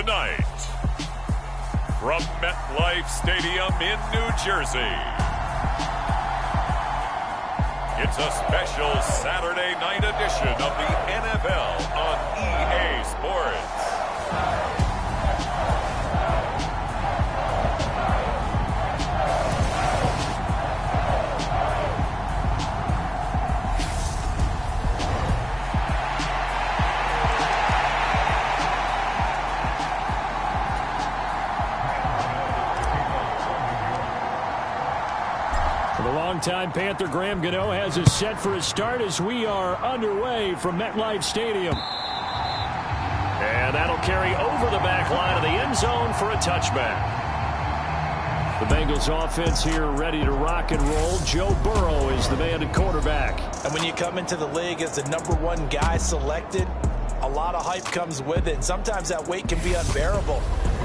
Tonight, from MetLife Stadium in New Jersey, it's a special Saturday night edition of the NFL on EA Sports. Longtime Panther Graham Gano has us set for a start as we are underway from MetLife Stadium. And that'll carry over the back line of the end zone for a touchback. The Bengals offense here ready to rock and roll. Joe Burrow is the man at quarterback. And when you come into the league as the #1 guy selected, a lot of hype comes with it. And sometimes that weight can be unbearable.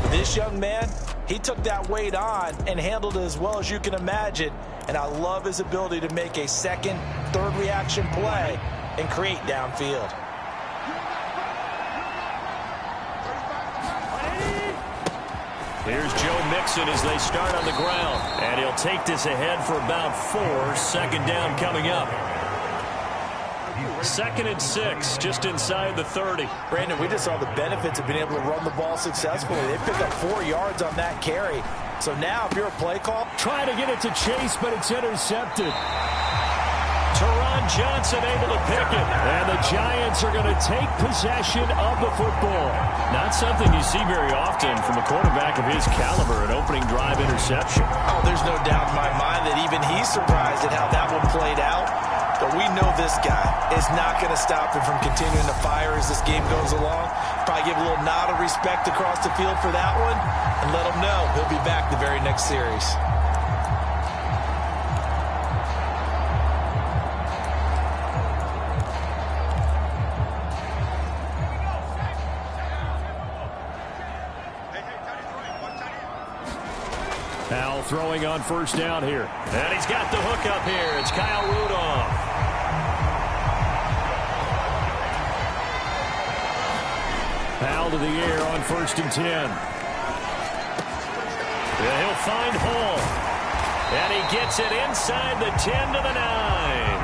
This young man, he took that weight on and handled it as well as you can imagine. And I love his ability to make a second, third reaction play and create downfield. Here's Joe Mixon as they start on the ground. And he'll take this ahead for about 4. Second down coming up. 2nd and 6, just inside the 30. Brandon, we just saw the benefits of being able to run the ball successfully. They pick up 4 yards on that carry. So now, if you're a play call, trying to get it to Chase, but it's intercepted. Teron Johnson able to pick it. And the Giants are going to take possession of the football. Not something you see very often from a quarterback of his caliber, an opening drive interception. Oh, there's no doubt in my mind that even he's surprised at how that one played out. But we know this guy is not going to stop him from continuing to fire as this game goes along. Probably give a little nod of respect across the field for that one and let him know he'll be back the very next series. Now throwing on first down here. And he's got the hook up here. It's Kyle Rudolph. Foul to the air on 1st and 10. Yeah, he'll find Hall. And he gets it inside the 10 to the 9.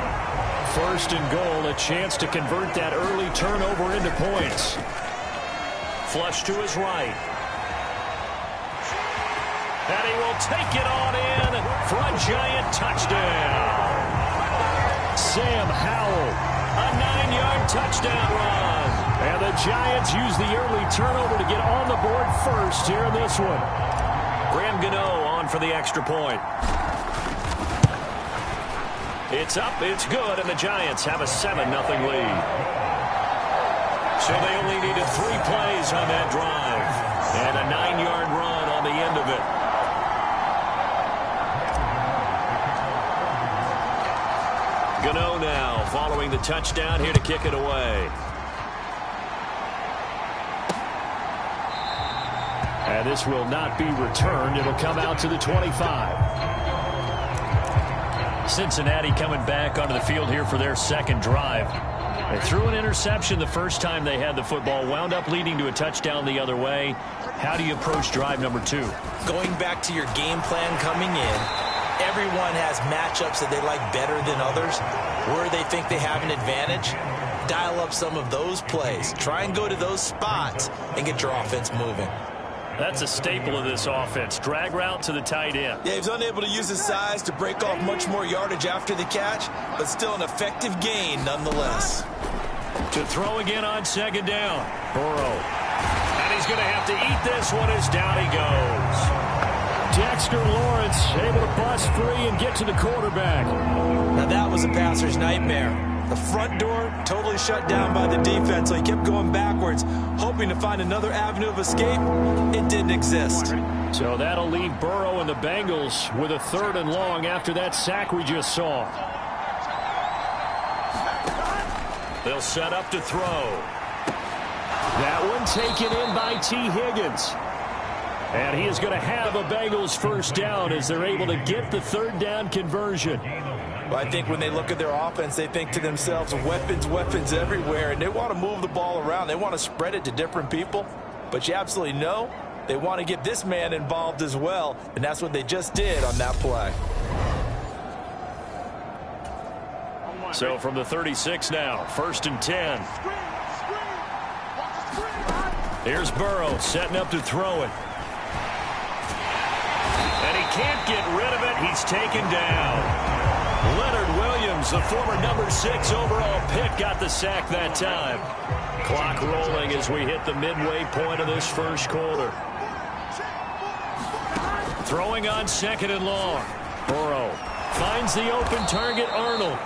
1st and goal, a chance to convert that early turnover into points. Flush to his right. And he will take it on in for a Giant touchdown. Sam Howell, a 9-yard touchdown run. And the Giants use the early turnover to get on the board first here in this one. Graham Gano on for the extra point. It's up, it's good, and the Giants have a 7-0 lead. So they only needed 3 plays on that drive. And a 9-yard run on the end of it. Gano now following the touchdown here to kick it away. And this will not be returned. It'll come out to the 25. Cincinnati coming back onto the field here for their second drive. They threw an interception the first time they had the football, wound up leading to a touchdown the other way. How do you approach drive number 2? Going back to your game plan coming in, everyone has matchups that they like better than others. Where they think they have an advantage, dial up some of those plays. Try and go to those spots and get your offense moving. That's a staple of this offense. Drag route to the tight end. Yeah, he's unable to use his size to break off much more yardage after the catch, but still an effective gain nonetheless. To throw again on 2nd down. Burrow. And he's going to have to eat this one as down he goes. Dexter Lawrence able to bust free and get to the quarterback. Now that was a passer's nightmare. The front door totally shut down by the defense, so he kept going backwards, hoping to find another avenue of escape. It didn't exist. So that'll leave Burrow and the Bengals with a 3rd and long after that sack we just saw. They'll set up to throw. That one taken in by T. Higgins. And he is going to have a Bengals first down as they're able to get the 3rd down conversion. Well, I think when they look at their offense, they think to themselves, weapons, weapons everywhere, and they want to move the ball around. They want to spread it to different people. but you absolutely know they want to get this man involved as well, and that's what they just did on that play. So from the 36 now, 1st and 10. Here's Burrow setting up to throw it. And he can't get rid of it. He's taken down. Leonard Williams, the former number 6 overall pick, got the sack that time. Clock rolling as we hit the midway point of this first quarter. Throwing on 2nd and long. Burrow finds the open target, Arnold.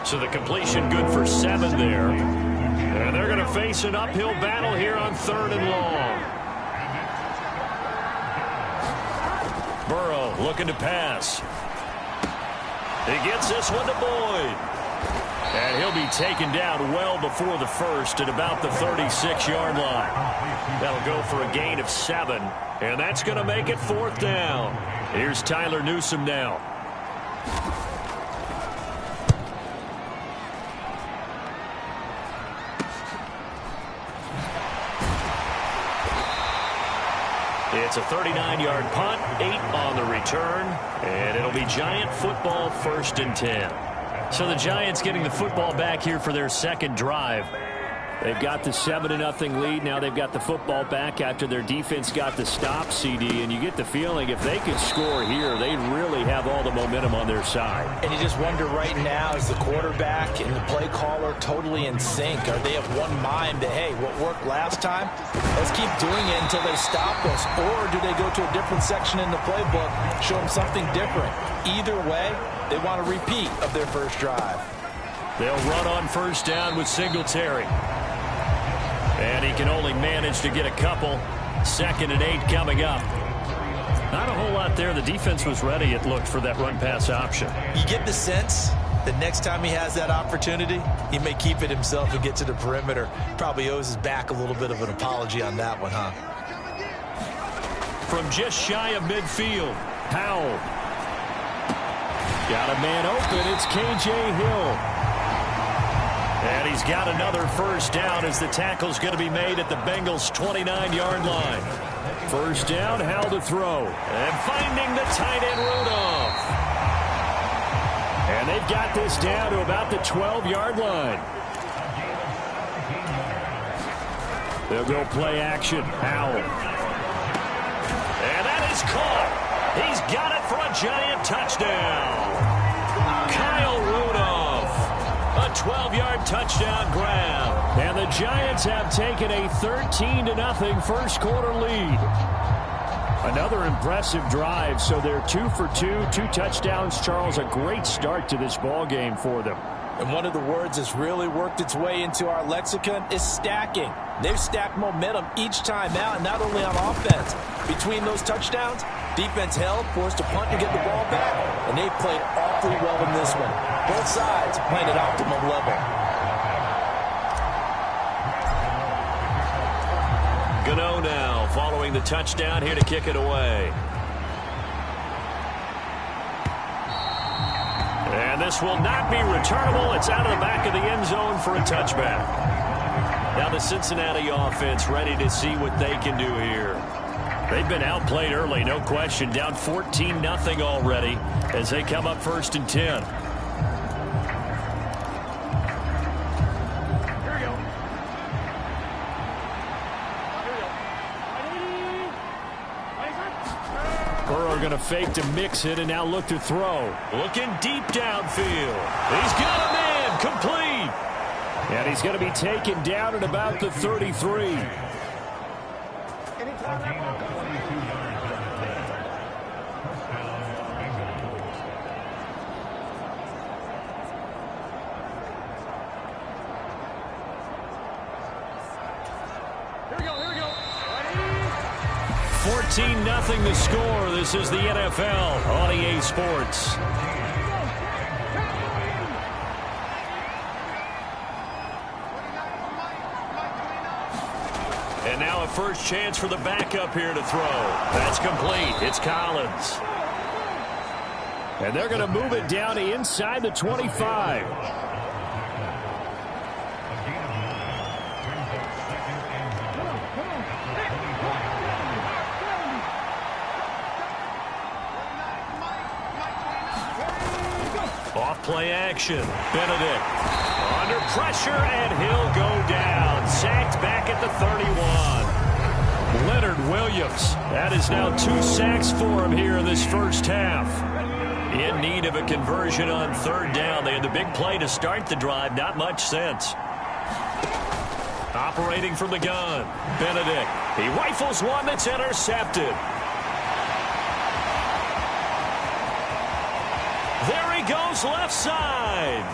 So the completion good for 7 there. And they're going to face an uphill battle here on 3rd and long. Burrow looking to pass. He gets this one to Boyd. And he'll be taken down well before the first at about the 36-yard line. That'll go for a gain of 7. And that's going to make it 4th down. Here's Tyler Newsome now. It's a 39-yard punt, 8 on the return, and it'll be Giant football 1st and 10. So the Giants getting the football back here for their second drive. They've got the 7-0 lead. Now they've got the football back after their defense got the stop, CD, and you get the feeling if they could score here, they really have all the momentum on their side. And you just wonder right now, is the quarterback and the play caller totally in sync? Are they of one mind that, hey, what worked last time, let's keep doing it until they stop us? Or do they go to a different section in the playbook, show them something different? Either way, they want a repeat of their first drive. They'll run on 1st down with Singletary. And he can only manage to get a couple. 2nd and 8 coming up. Not a whole lot there. The defense was ready, it looked, for that run-pass option. You get the sense that next time he has that opportunity, he may keep it himself and get to the perimeter. Probably owes his back a little bit of an apology on that one, huh? From just shy of midfield, Powell. Got a man open. It's K.J. Hill. And he's got another 1st down as the tackle's going to be made at the Bengals' 29-yard line. 1st down, Howell to throw. And finding the tight end, Rudolph. And they've got this down to about the 12-yard line. They'll go play action. Howell. And that is caught. He's got it for a Giant touchdown. Kyle Rudolph. A 12-yard touchdown grab. And the Giants have taken a 13-0 first quarter lead. Another impressive drive, so they're 2 for 2, 2 touchdowns. Charles, a great start to this ball game for them. And one of the words that's really worked its way into our lexicon is stacking. They've stacked momentum each time out, not only on offense. Between those touchdowns, defense held, forced a punt to get the ball back, and they played awfully well in this one. Both sides playing at optimum level. Gano now following the touchdown here to kick it away. And this will not be returnable. It's out of the back of the end zone for a touchback. Now the Cincinnati offense ready to see what they can do here. They've been outplayed early, no question. Down 14-0 already as they come up 1st and 10. Burrow going to fake to mix it and now look to throw. Looking deep downfield. He's got a man complete. And he's going to be taken down at about the 33. Here we go. 14-0 the score. This is the NFL on EA Sports. And now a first chance for the backup here to throw. That's complete. It's Collins. And they're going to move it down to inside the 25. Off play action. Benedict under pressure, and he'll go down. Sacked back at the 31. Leonard Williams. That is now 2 sacks for him here in this first half. In need of a conversion on third down. They had the big play to start the drive. Not much sense. Operating from the gun. Benedict. He rifles one that's intercepted. There he goes left side.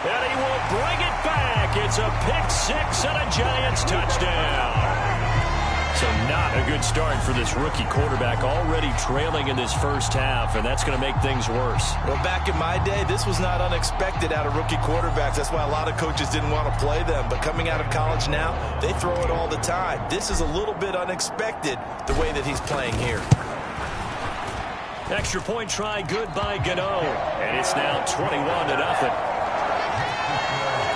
And he will bring it back. It's a pick six and a Giants touchdown. So not a good start for this rookie quarterback, already trailing in this first half, and that's going to make things worse. Well, back in my day, this was not unexpected out of rookie quarterbacks. That's why a lot of coaches didn't want to play them. But coming out of college now, they throw it all the time. This is a little bit unexpected, the way that he's playing here. Extra point try good by Gano, and it's now 21-0.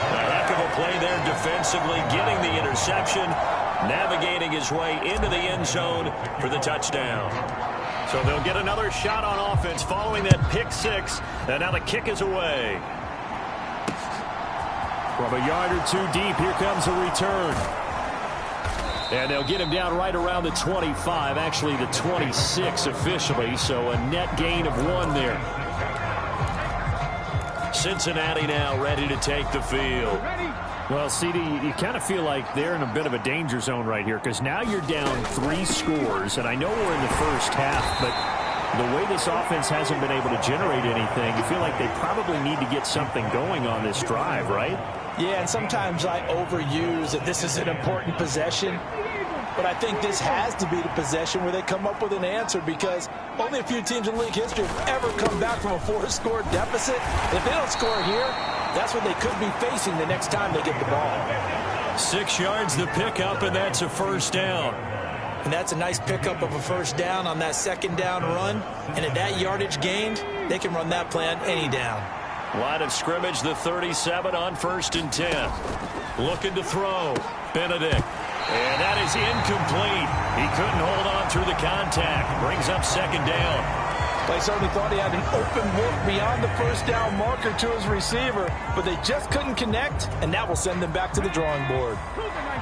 A heck of a play there defensively, getting the interception, navigating his way into the end zone for the touchdown. So they'll get another shot on offense following that pick six, and now the kick is away. From a yard or two deep, here comes a return. And they'll get him down right around the 25, actually the 26 officially, so a net gain of 1 there. Cincinnati now ready to take the field. Well, CD, you kind of feel like they're in a bit of a danger zone right here because now you're down 3 scores, and I know we're in the first half, but the way this offense hasn't been able to generate anything, you feel like they probably need to get something going on this drive, right? Yeah, and sometimes I overuse that this is an important possession. But I think this has to be the possession where they come up with an answer because only a few teams in league history have ever come back from a 4-score deficit. If they don't score here, that's what they could be facing the next time they get the ball. 6 yards the pickup, and that's a first down. And that's a nice pickup of a first down on that second down run. And at that yardage gained, they can run that play on any down. Line of scrimmage, the 37 on 1st and 10. Looking to throw. Benedict. And that is incomplete. He couldn't hold on through the contact. Brings up second down. They certainly thought he had an open look beyond the first down marker to his receiver, but they just couldn't connect, and that will send them back to the drawing board.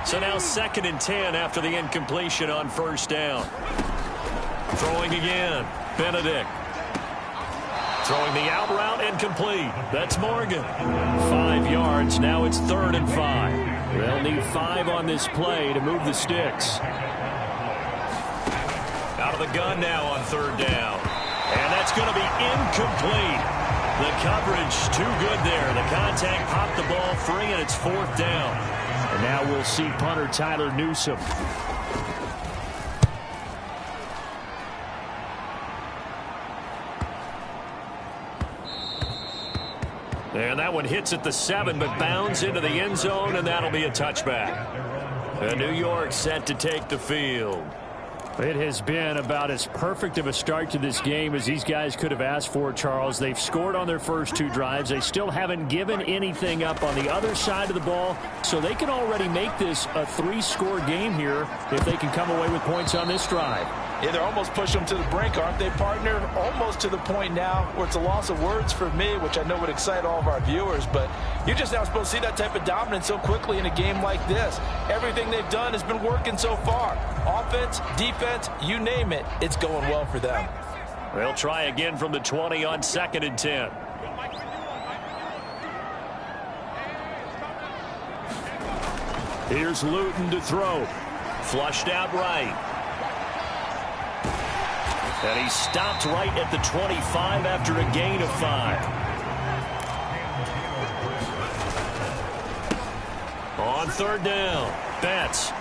So now 2nd and 10 after the incompletion on first down. Throwing again. Benedict. Throwing the out route, incomplete. That's Morgan. 5 yards. Now it's 3rd and 5. They'll need 5 on this play to move the sticks. Out of the gun now on 3rd down. And that's going to be incomplete. The coverage too good there. The contact popped the ball free, and it's 4th down. And now we'll see punter Tyler Newsome. And that one hits at the 7, but bounds into the end zone, and that'll be a touchback. And New York set to take the field. It has been about as perfect of a start to this game as these guys could have asked for, Charles. They've scored on their first 2 drives. They still haven't given anything up on the other side of the ball, so they can already make this a 3-score game here if they can come away with points on this drive. Yeah, they're almost pushing them to the brink, aren't they, partner? Almost to the point now where it's a loss of words for me, which I know would excite all of our viewers, but you're just not supposed to see that type of dominance so quickly in a game like this. Everything they've done has been working so far. Offense, defense, you name it, it's going well for them. They'll try again from the 20 on 2nd and 10. Here's Luton to throw. Flushed out right. And he stopped right at the 25 after a gain of 5. On 3rd down, Betts.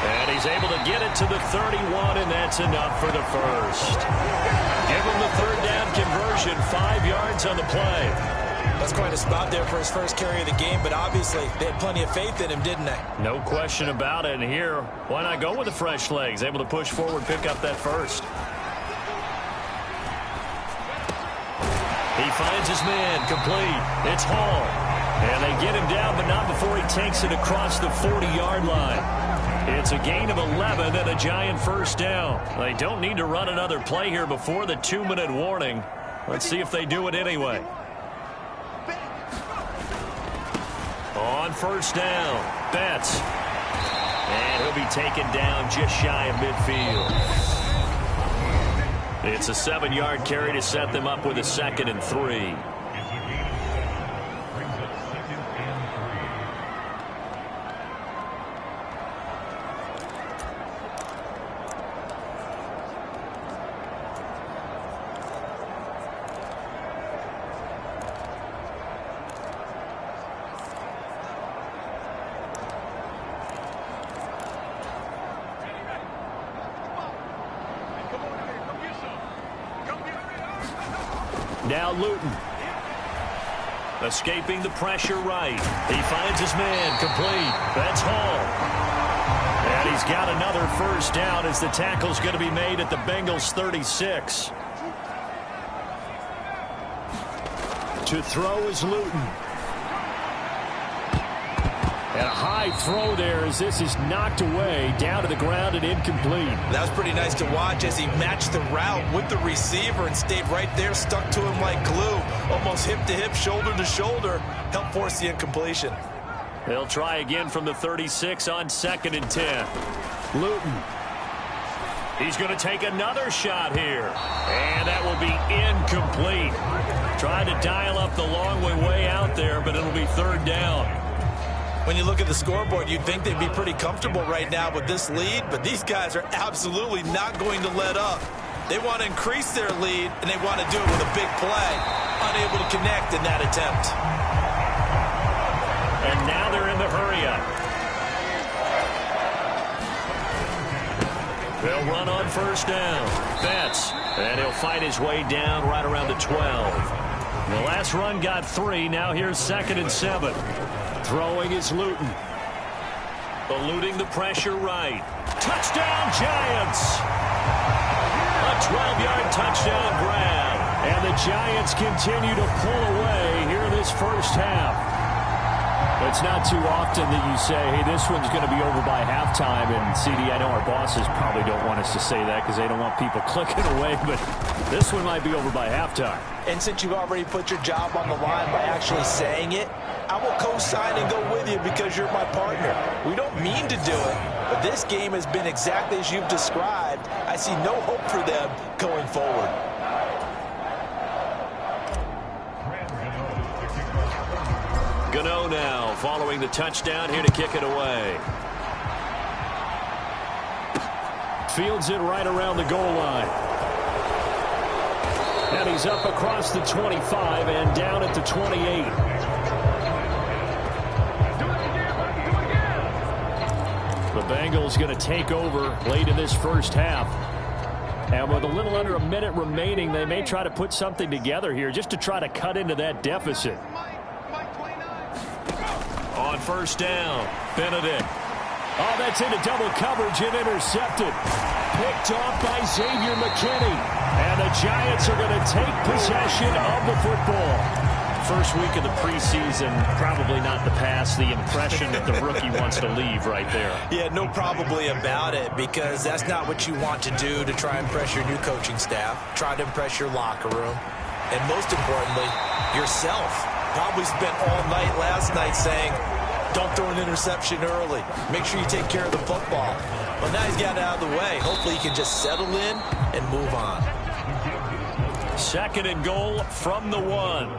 And he's able to get it to the 31, and that's enough for the first. Give him the 3rd down conversion, 5 yards on the play. That's quite a spot there for his first carry of the game, but obviously they had plenty of faith in him, didn't they? No question about it. And here, why not go with the fresh legs? Able to push forward, pick up that first. He finds his man, complete. It's Hall. And they get him down, but not before he takes it across the 40-yard line. It's a gain of 11 and a Giant first down. They don't need to run another play here before the 2-minute warning. Let's see if they do it anyway. On first down, Betts. And he'll be taken down just shy of midfield. It's a 7-yard carry to set them up with a 2nd and 3. Now Luton. Escaping the pressure right. He finds his man complete. That's Hall. And he's got another first down as the tackle's going to be made at the Bengals 36. To throw is Luton. And a high throw there as this is knocked away, down to the ground and incomplete. That was pretty nice to watch as he matched the route with the receiver and stayed right there, stuck to him like glue. Almost hip to hip, shoulder to shoulder, helped force the incompletion. They'll try again from the 36 on 2nd and 10. Luton. He's going to take another shot here. And that will be incomplete. Tried to dial up the long way out there, but it'll be 3rd down. When you look at the scoreboard, you'd think they'd be pretty comfortable right now with this lead, but these guys are absolutely not going to let up. They want to increase their lead, and they want to do it with a big play. Unable to connect in that attempt. And now they're in the hurry-up. They'll run on first down. Betts, and he'll fight his way down right around the 12. The last run got 3. Now here's 2nd and 7. Throwing is Luton. Eluding the pressure right. Touchdown, Giants! A 12-yard touchdown grab. And the Giants continue to pull away here in this first half. It's not too often that you say, hey, this one's going to be over by halftime. And, CD, I know our bosses probably don't want us to say that because they don't want people clicking away. But this one might be over by halftime. And since you've already put your job on the line by actually saying it, I will co-sign and go with you because you're my partner. We don't mean to do it, but this game has been exactly as you've described. I see no hope for them going forward. Gano now following the touchdown here to kick it away. Fields it right around the goal line. And he's up across the 25 and down at the 28. The Bengals going to take over late in this first half. And with a little under a minute remaining, they may try to put something together here just to try to cut into that deficit. On first down, Benedict. Oh, that's into double coverage and intercepted. Picked off by Xavier McKinney. And the Giants are going to take possession of the football. First week of the preseason, probably not the pass, the impression that the rookie wants to leave right there. Yeah, no probably about it, because that's not what you want to do to try and impress your new coaching staff, try to impress your locker room, and most importantly, yourself. Probably spent all night last night saying, don't throw an interception early. Make sure you take care of the football. Well, now he's got it out of the way. Hopefully he can just settle in and move on. 2nd and goal from the 1.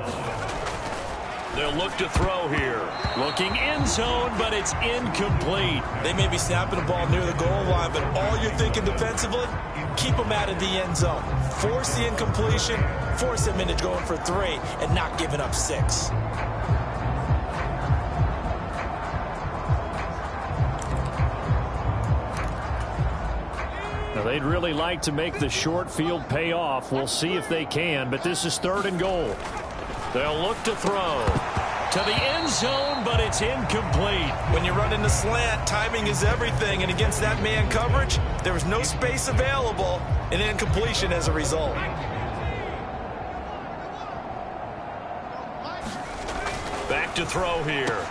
They'll look to throw here. Looking end zone, but it's incomplete. They may be snapping the ball near the goal line, but all you're thinking defensively, keep them out of the end zone. Force the incompletion, force them into going for 3, and not giving up 6. Now, they'd really like to make the short field pay off. We'll see if they can, but this is 3rd and goal. They'll look to throw to the end zone, but it's incomplete. When you run in the slant, timing is everything, and against that man coverage, there was no space available, and incompletion as a result. Back to throw here.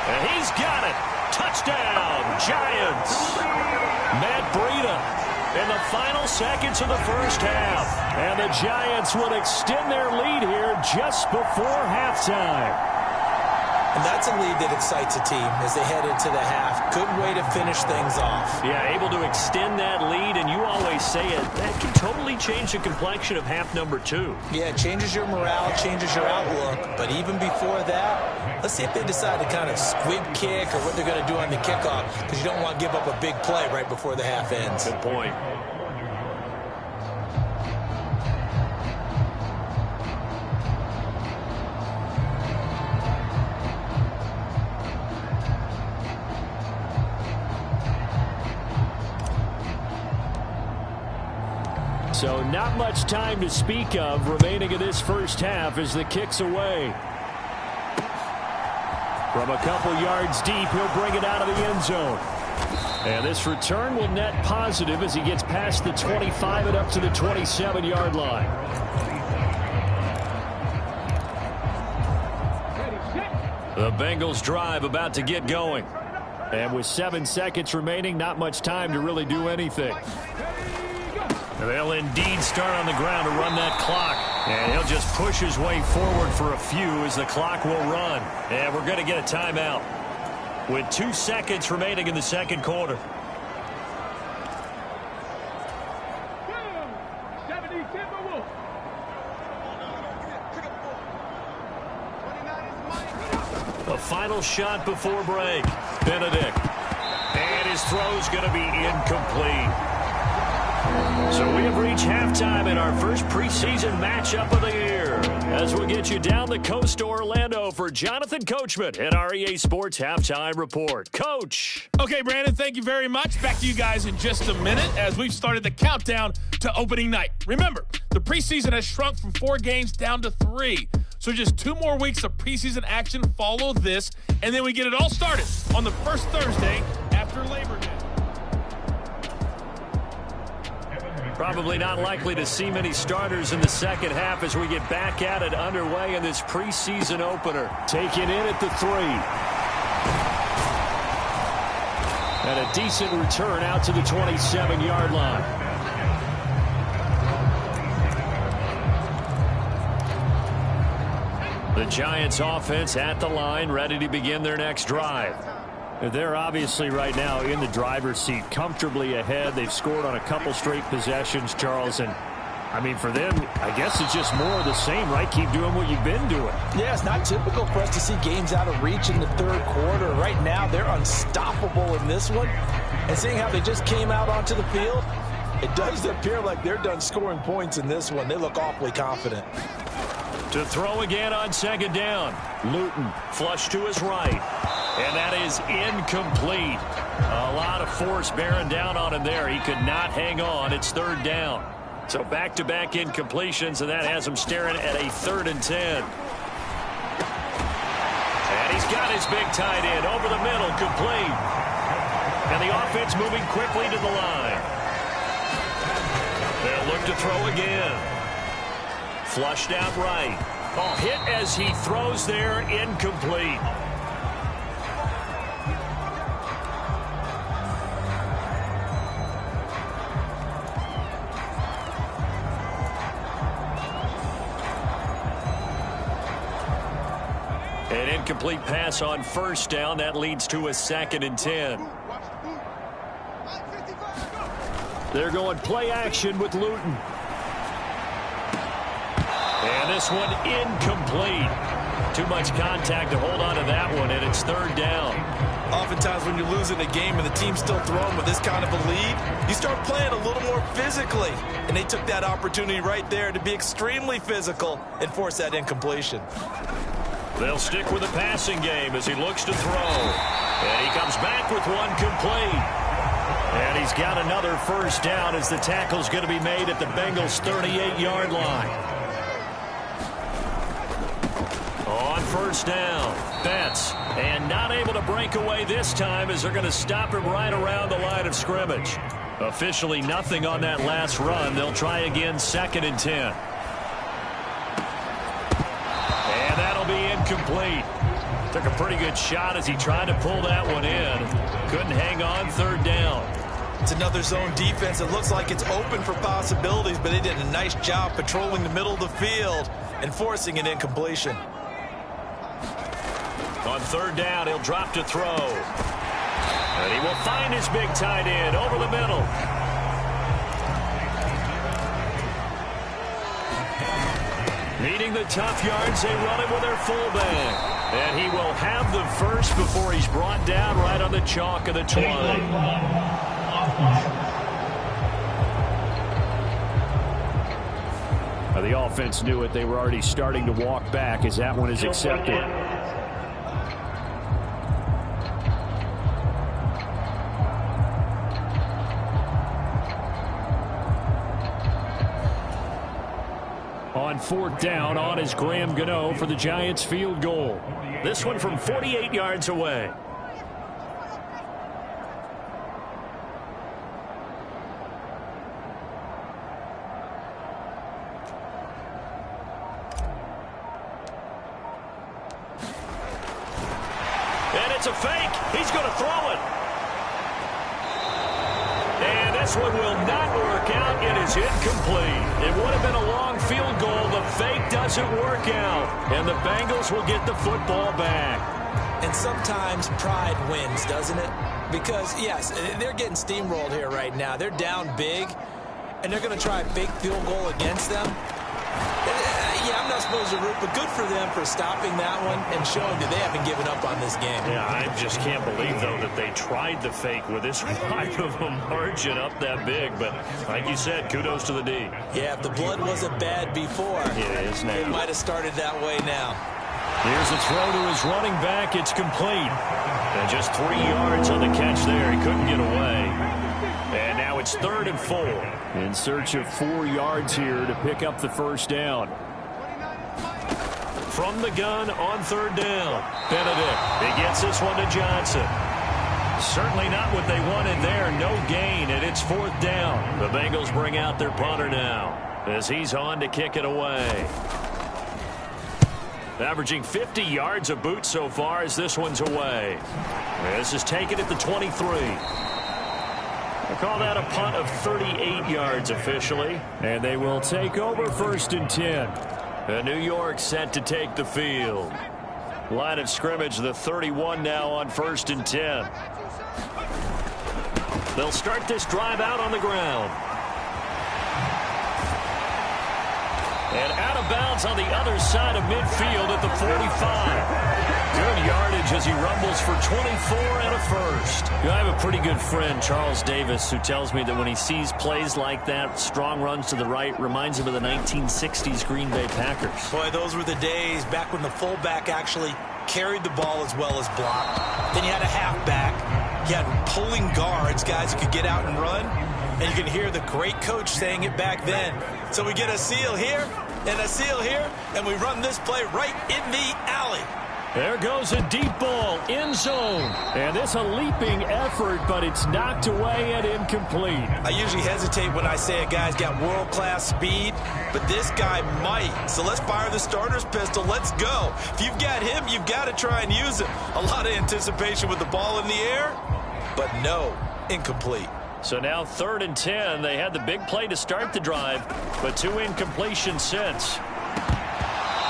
And he's got it. Touchdown, Giants. Matt Breida in the final seconds of the first half. And the Giants would extend their lead here just before halftime. And that's a lead that excites a team as they head into the half. Good way to finish things off. Yeah, able to extend that lead, and you always say it, that can totally change the complexion of half number 2. Yeah, it changes your morale, changes your outlook. But even before that, let's see if they decide to kind of squib kick or what they're going to do on the kickoff, because you don't want to give up a big play right before the half ends. Good point. So not much time to speak of remaining in this first half as the kick's away. From a couple yards deep, he'll bring it out of the end zone. And this return will net positive as he gets past the 25 and up to the 27-yard line. The Bengals drive about to get going. And with 7 seconds remaining, not much time to really do anything. They'll indeed start on the ground to run that clock. And he'll just push his way forward for a few as the clock will run. And we're going to get a timeout with 2 seconds remaining in the second quarter. A final shot before break. Benedict. And his throw's going to be incomplete. So we have reached halftime in our first preseason matchup of the year. As we get you down the coast to Orlando for Jonathan Coachman at our EA Sports Halftime Report. Coach. Okay, Brandon, thank you very much. Back to you guys in just a minute as we've started the countdown to opening night. Remember, the preseason has shrunk from 4 games down to 3. So just 2 more weeks of preseason action follow this, and then we get it all started on the first Thursday after Labor Day. Probably not likely to see many starters in the second half as we get back at it underway in this preseason opener. Taken in at the 3. And a decent return out to the 27-yard line. The Giants offense at the line, ready to begin their next drive. They're obviously right now in the driver's seat, comfortably ahead. They've scored on a couple straight possessions, Charles. And, I mean, for them, I guess it's just more of the same, right? Keep doing what you've been doing. Yeah, it's not typical for us to see games out of reach in the third quarter. Right now, they're unstoppable in this one. And seeing how they just came out onto the field, it does appear like they're done scoring points in this one. They look awfully confident. To throw again on second down. Luton flush to his right. And that is incomplete. A lot of force bearing down on him there. He could not hang on. It's third down. So back-to-back incompletions, and that has him staring at a 3rd and 10. And he's got his big tight end over the middle, complete. And the offense moving quickly to the line. They'll look to throw again. Flushed out right. Oh, hit as he throws there, incomplete. An incomplete pass on first down. That leads to a 2nd and 10. They're going play action with Luton. And this one incomplete. Too much contact to hold on to that one, and it's 3rd down. Oftentimes when you're losing a game and the team's still throwing with this kind of a lead, you start playing a little more physically. And they took that opportunity right there to be extremely physical and force that incompletion. They'll stick with the passing game as he looks to throw. And he comes back with one complete. And he's got another first down as the tackle's going to be made at the Bengals' 38-yard line. On first down, Betts. And not able to break away this time as they're going to stop him right around the line of scrimmage. Officially nothing on that last run. They'll try again, 2nd and 10. And that'll be incomplete. Took a pretty good shot as he tried to pull that one in. Couldn't hang on, 3rd down. It's another zone defense. It looks like it's open for possibilities, but they did a nice job patrolling the middle of the field and forcing an incompletion. On third down, he'll drop to throw. And he will find his big tight end over the middle. Needing the tough yards, they run it with their fullback. And he will have the first before he's brought down right on the chalk of the 20. The offense knew it. They were already starting to walk back as that one is accepted. On fourth down, on is Graham Gano for the Giants field goal. This one from 48 yards away. And it's a fake. He's going to throw it. And this one will not work out. It is incomplete. It would have been a long field goal. The fake doesn't work out. And the Bengals will get the football back. And sometimes pride wins, doesn't it? Because, yes, they're getting steamrolled here right now. They're down big, and they're going to try a fake field goal against them. Yeah, I'm not supposed to root, but good for them for stopping that one and showing that they haven't given up on this game. Yeah, I just can't believe, though, that they tried the fake with this wide of a margin up that big. But like you said, kudos to the D. Yeah, if the blood wasn't bad before, it is now. It might have started that way now. Here's a throw to his running back. It's complete. And just 3 yards on the catch there. He couldn't get away. And now it's 3rd and 4. In search of 4 yards here to pick up the first down. From the gun on 3rd down. Benedict. He gets this one to Johnson. Certainly not what they wanted there. No gain, and it's 4th down. The Bengals bring out their punter now as he's on to kick it away. Averaging 50 yards a boot so far as this one's away. This is taken at the 23. I call that a punt of 38 yards officially. And they will take over 1st and 10. And New York set to take the field. Line of scrimmage, the 31 now on 1st and 10. They'll start this drive out on the ground. And out of bounds on the other side of midfield at the 45. Good yardage as he rumbles for 24 and a first. I have a pretty good friend, Charles Davis, who tells me that when he sees plays like that, strong runs to the right, reminds him of the 1960s Green Bay Packers. Boy, those were the days back when the fullback actually carried the ball as well as blocked. Then you had a halfback. You had pulling guards, guys who could get out and run. And you can hear the great coach saying it back then. So we get a seal here and a seal here, and we run this play right in the alley. There goes a deep ball, end zone. And it's a leaping effort, but it's knocked away and incomplete. I usually hesitate when I say a guy's got world-class speed, but this guy might. So let's fire the starter's pistol. Let's go. If you've got him, you've got to try and use him. A lot of anticipation with the ball in the air, but no, incomplete. So now 3rd and 10. They had the big play to start the drive, but 2 incompletions since.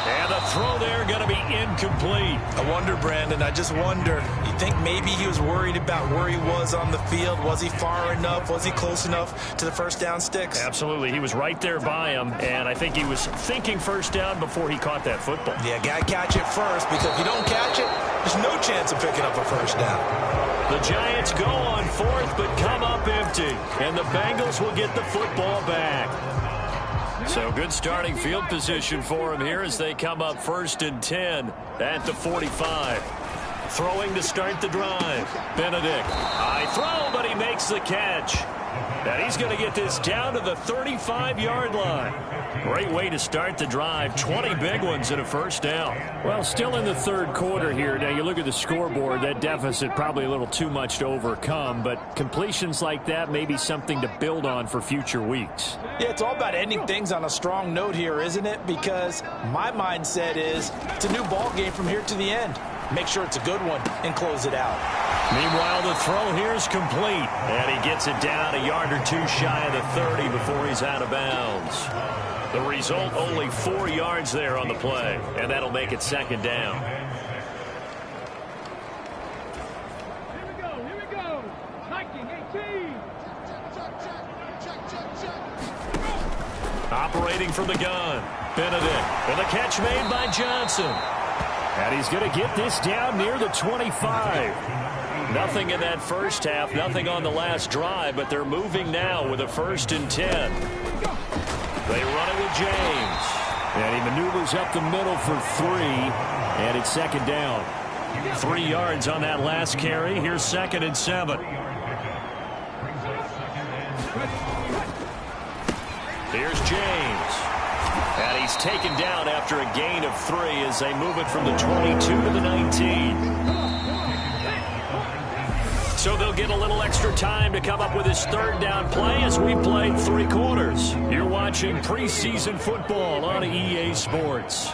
And the throw there going to be incomplete. I wonder, Brandon, I just wonder. You think maybe he was worried about where he was on the field? Was he far enough? Was he close enough to the first down sticks? Absolutely. He was right there by him, and I think he was thinking first down before he caught that football. Yeah, got to catch it first, because if you don't catch it, there's no chance of picking up a first down. The Giants go on 4th, but come up empty, and the Bengals will get the football back. So good starting field position for him here as they come up 1st and 10 at the 45. Throwing to start the drive. Benedict. High throw, but he makes the catch. And he's going to get this down to the 35-yard line. Great way to start the drive. 20 big ones and a first down. Well, still in the 3rd quarter here. Now, you look at the scoreboard, that deficit probably a little too much to overcome, but completions like that may be something to build on for future weeks. Yeah, it's all about ending things on a strong note here, isn't it? Because my mindset is it's a new ball game from here to the end. Make sure it's a good one and close it out. Meanwhile, the throw here is complete. And he gets it down a yard or two shy of the 30 before he's out of bounds. The result, only 4 yards there on the play. And that'll make it second down. Here we go. Hiking 18. Operating from the gun. Benedict. And the catch made by Johnson. And he's going to get this down near the 25. Nothing in that first half, nothing on the last drive, but they're moving now with a 1st and 10. They run it with James. And he maneuvers up the middle for 3, and it's second down. 3 yards on that last carry. Here's 2nd and 7. Here's James. And he's taken down after a gain of 3 as they move it from the 22 to the 19. So they'll get a little extra time to come up with his 3rd down play as we played 3 quarters. You're watching preseason football on EA Sports.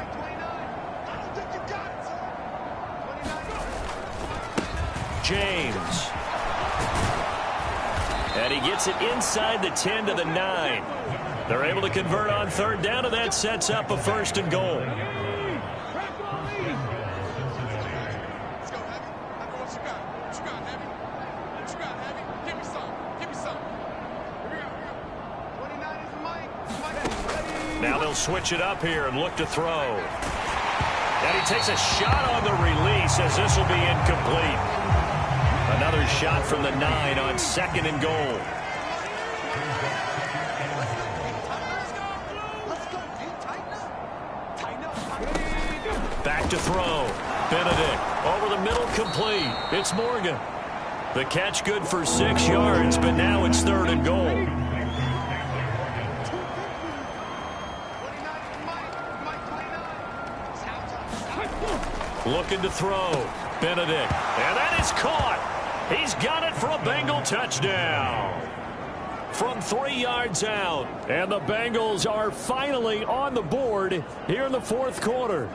James. And he gets it inside the 10 to the 9. They're able to convert on 3rd down, and that sets up a 1st and goal. Now they'll switch it up here and look to throw. And he takes a shot on the release as this will be incomplete. Another shot from the 9 on 2nd and goal. Back to throw. Benedict over the middle, complete. It's Morgan. The catch good for 6 yards, but now it's 3rd and goal. Looking to throw. Benedict. And that is caught. He's got it for a Bengal touchdown. From 3 yards out. And the Bengals are finally on the board here in the 4th quarter.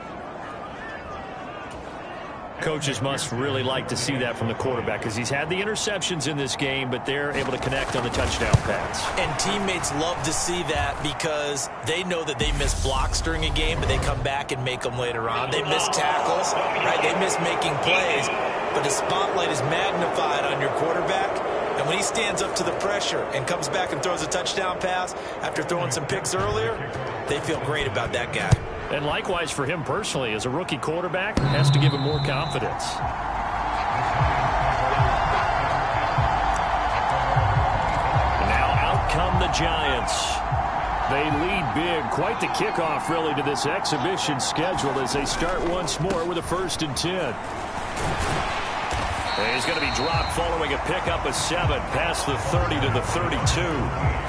Coaches must really like to see that from the quarterback because he's had the interceptions in this game, but they're able to connect on the touchdown pass. And teammates love to see that because they know that they miss blocks during a game, but they come back and make them later on. They miss tackles, right? They miss making plays, but the spotlight is magnified on your quarterback. And when he stands up to the pressure and comes back and throws a touchdown pass after throwing some picks earlier, they feel great about that guy. And likewise for him personally, as a rookie quarterback, has to give him more confidence. Now out come the Giants. They lead big. Quite the kickoff, really, to this exhibition schedule as they start once more with a 1st and 10. And he's going to be dropped following a pickup of 7 past the 30 to the 32.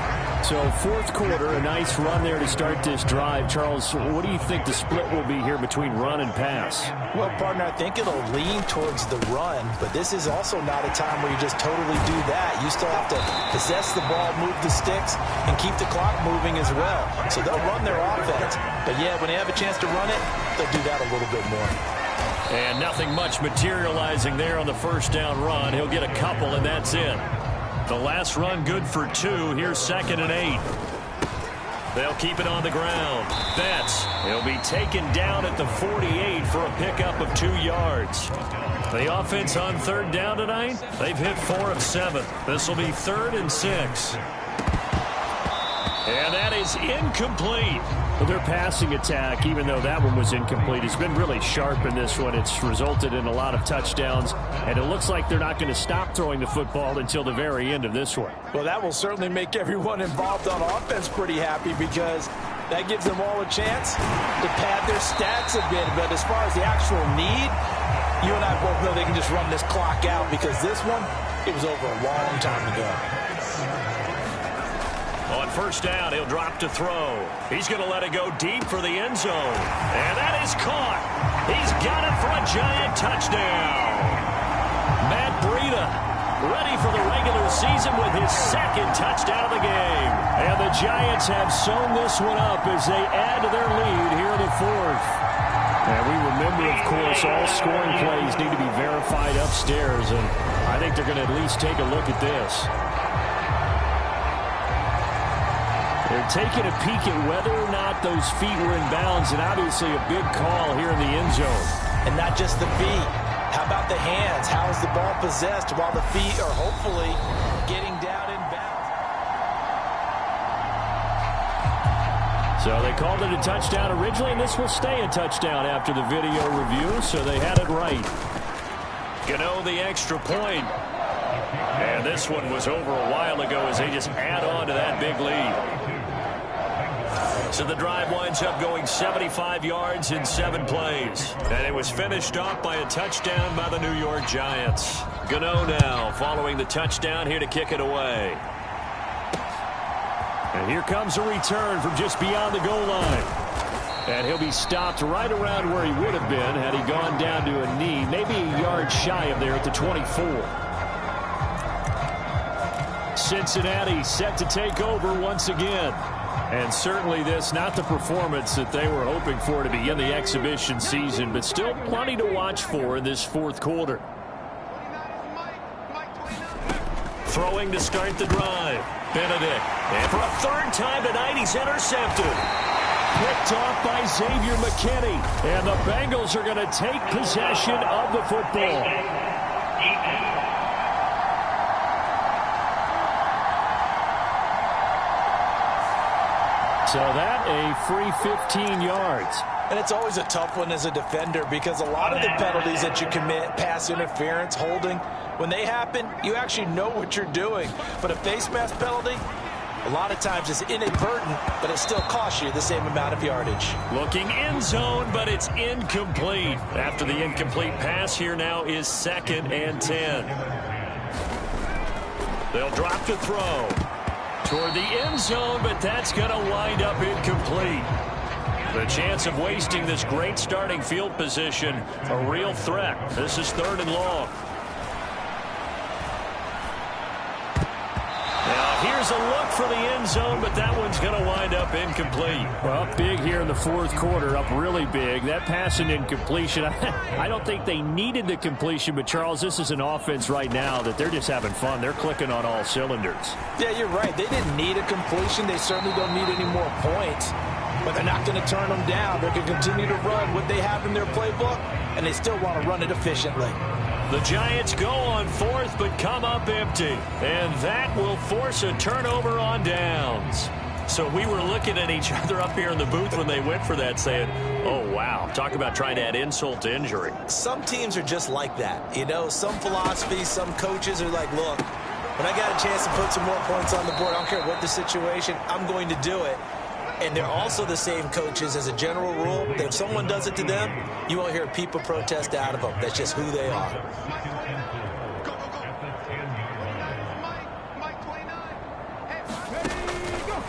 So 4th quarter, a nice run there to start this drive. Charles, what do you think the split will be here between run and pass? Well, partner, I think it'll lean towards the run, but this is also not a time where you just totally do that. You still have to possess the ball, move the sticks, and keep the clock moving as well. So they'll run their offense. But, yeah, when they have a chance to run it, they'll do that a little bit more. And nothing much materializing there on the 1st down run. He'll get a couple, and that's it. The last run good for 2. Here's 2nd and 8. They'll keep it on the ground. Betts. He'll be taken down at the 48 for a pickup of 2 yards. The offense on 3rd down tonight, they've hit 4 of 7. This will be 3rd and 6. And that is incomplete. Well, their passing attack, even though that one was incomplete, has been really sharp in this one. It's resulted in a lot of touchdowns, and it looks like they're not going to stop throwing the football until the very end of this one. Well, that will certainly make everyone involved on offense pretty happy because that gives them all a chance to pad their stats a bit. But as far as the actual need, you and I both know they can just run this clock out because this one, it was over a long time ago. On 1st down, he'll drop to throw. He's going to let it go deep for the end zone. And that is caught. He's got it for a giant touchdown. Matt Breida ready for the regular season with his 2nd touchdown of the game. And the Giants have sewn this one up as they add to their lead here in the 4th. And we remember, of course, course, all scoring plays need to be verified upstairs, and I think they're going to at least take a look at this. They're taking a peek at whether or not those feet were in bounds, and obviously a big call here in the end zone. And not just the feet. How about the hands? How is the ball possessed while the feet are hopefully getting down in bounds? So they called it a touchdown originally, and this will stay a touchdown after the video review, so they had it right. Gano the extra point. And this one was over a while ago as they just add on to that big lead. So the drive winds up going 75 yards in 7 plays. And it was finished off by a touchdown by the New York Giants. Gano now following the touchdown here to kick it away. And here comes a return from just beyond the goal line. And he'll be stopped right around where he would have been had he gone down to a knee, maybe a yard shy of there at the 24. Cincinnati set to take over once again. And certainly this, not the performance that they were hoping for to begin the exhibition season, but still plenty to watch for in this fourth quarter. Throwing to start the drive. Benedict. And for a third time tonight, he's intercepted. Picked off by Xavier McKinney. And the Bengals are going to take possession of the football. So that a free 15 yards. And it's always a tough one as a defender because a lot of the penalties that you commit, pass interference, holding, when they happen, you actually know what you're doing. But a face mask penalty, a lot of times it's inadvertent, but it still costs you the same amount of yardage. Looking end zone, but it's incomplete. After the incomplete pass, here now is 2nd and 10. They'll drop to throw toward the end zone, but that's going to wind up incomplete. The chance of wasting this great starting field position, a real threat. This is 3rd and long. Now here's a look for the end zone, but that one's going to wind up incomplete. Well, big here in the fourth quarter, up really big. That pass and incompletion, I don't think they needed the completion, but Charles, this is an offense right now that they're just having fun. They're clicking on all cylinders. Yeah, you're right. They didn't need a completion. They certainly don't need any more points, but they're not going to turn them down. They're going to continue to run what they have in their playbook, and they still want to run it efficiently. The Giants go on 4th, but come up empty. And that will force a turnover on downs. So we were looking at each other up here in the booth when they went for that, saying, oh, wow, talk about trying to add insult to injury. Some teams are just like that. You know, some philosophies, some coaches are like, look, when I got a chance to put some more points on the board, I don't care what the situation, I'm going to do it. And they're also the same coaches as a general rule. If someone does it to them, you won't hear people protest out of them. That's just who they are.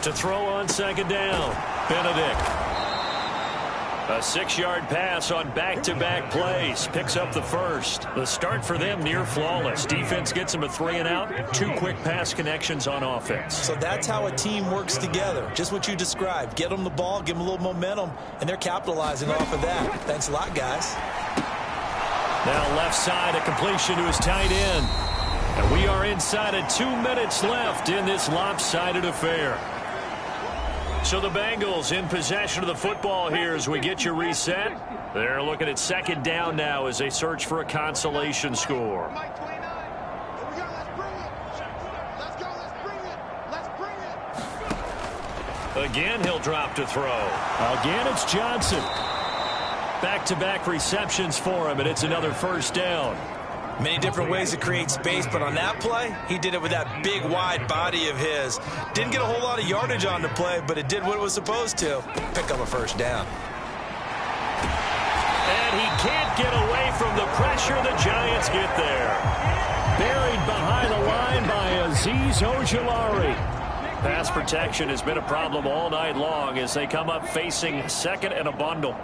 To throw on 2nd down, Benedict. A 6-yard pass on back-to-back plays. Picks up the first. The start for them near flawless. Defense gets them a 3-and-out. 2 quick pass connections on offense. So that's how a team works together. Just what you described. Get them the ball, give them a little momentum, and they're capitalizing off of that. Thanks a lot, guys. Now left side, a completion to his tight end. And we are inside of 2 minutes left in this lopsided affair. So the Bengals in possession of the football here as we get you reset. They're looking at 2nd down now as they search for a consolation score. Again, he'll drop to throw. Again, it's Johnson. Back-to-back receptions for him, and it's another 1st down. Many different ways to create space, but on that play, he did it with that big, wide body of his. Didn't get a whole lot of yardage on the play, but it did what it was supposed to. Pick up a 1st down. And he can't get away from the pressure. The Giants get there. Buried behind the line by Azeez Ojulari. Pass protection has been a problem all night long as they come up facing 2nd and a bundle.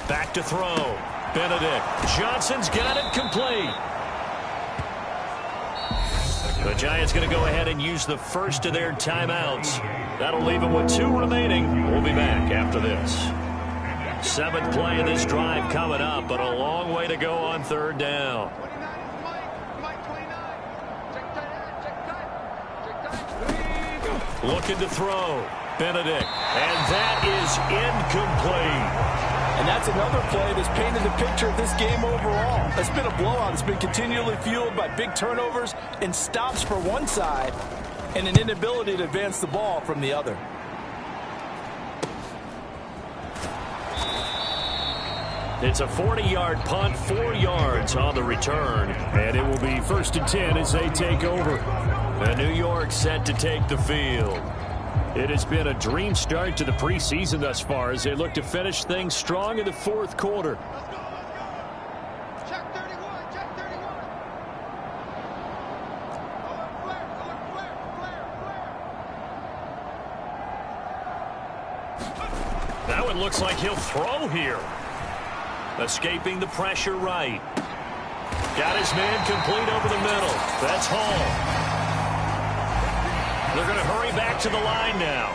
Back to throw. Benedict. Johnson's got it complete. The Giants going to go ahead and use the first of their timeouts. That'll leave them with 2 remaining. We'll be back after this. Seventh play of this drive coming up, but a long way to go on third down. Looking to throw. Benedict. And that is incomplete. And that's another play that's painted the picture of this game overall. It's been a blowout. It's been continually fueled by big turnovers and stops for one side and an inability to advance the ball from the other. It's a 40-yard punt, 4 yards on the return. And it will be 1st and 10 as they take over. And New York set to take the field. It has been a dream start to the preseason thus far as they look to finish things strong in the fourth quarter. Check 31, check 31. That one looks like he'll throw here. Escaping the pressure right. Got his man complete over the middle. That's Hall. They're going to hurry back to the line now.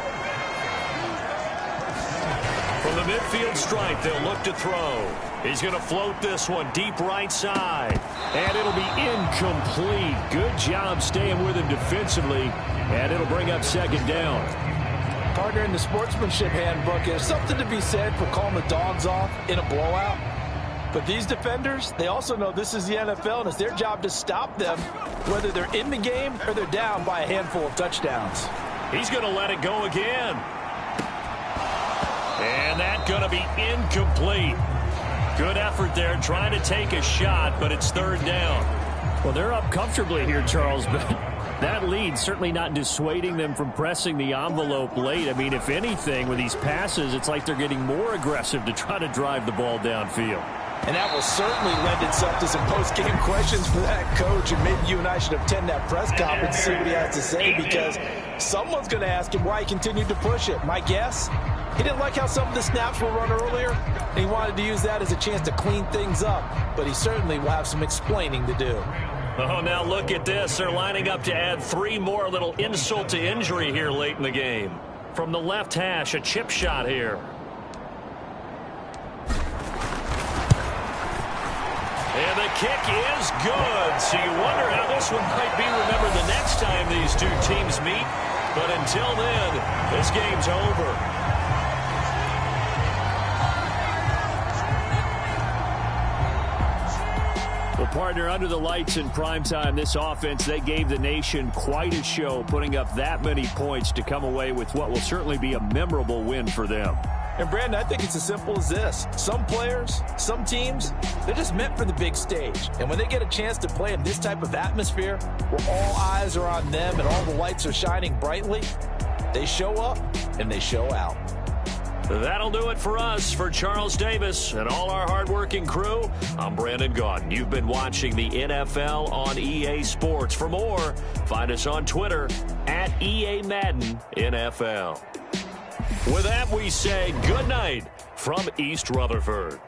From the midfield stripe, they'll look to throw. He's going to float this one deep right side. And it'll be incomplete. Good job staying with him defensively. And it'll bring up 2nd down. Partner, in the sportsmanship handbook, there's something to be said for calling the dogs off in a blowout. But these defenders, they also know this is the NFL, and it's their job to stop them, whether they're in the game or they're down by a handful of touchdowns. He's going to let it go again. And that's going to be incomplete. Good effort there, trying to take a shot, but it's 3rd down. Well, they're up comfortably here, Charles, but that lead certainly not dissuading them from pressing the envelope late. I mean, if anything, with these passes, it's like they're getting more aggressive to try to drive the ball downfield. And that will certainly lend itself to some post-game questions for that coach. And maybe you and I should attend that press conference and see what he has to say, because someone's going to ask him why he continued to push it. My guess, he didn't like how some of the snaps were run earlier, and he wanted to use that as a chance to clean things up. But he certainly will have some explaining to do. Oh, now look at this. They're lining up to add 3 more, little insult to injury here late in the game. From the left hash, a chip shot here. And the kick is good. So you wonder how this one might be remembered the next time these two teams meet. But until then, this game's over. Well, partner, under the lights in primetime, this offense, they gave the nation quite a show, putting up that many points to come away with what will certainly be a memorable win for them. And, Brandon, I think it's as simple as this. Some players, some teams, they're just meant for the big stage. And when they get a chance to play in this type of atmosphere, where all eyes are on them and all the lights are shining brightly, they show up and they show out. That'll do it for us. For Charles Davis and all our hardworking crew, I'm Brandon Gaudin. You've been watching the NFL on EA Sports. For more, find us on Twitter at EA Madden NFL. With that, we say good night from East Rutherford.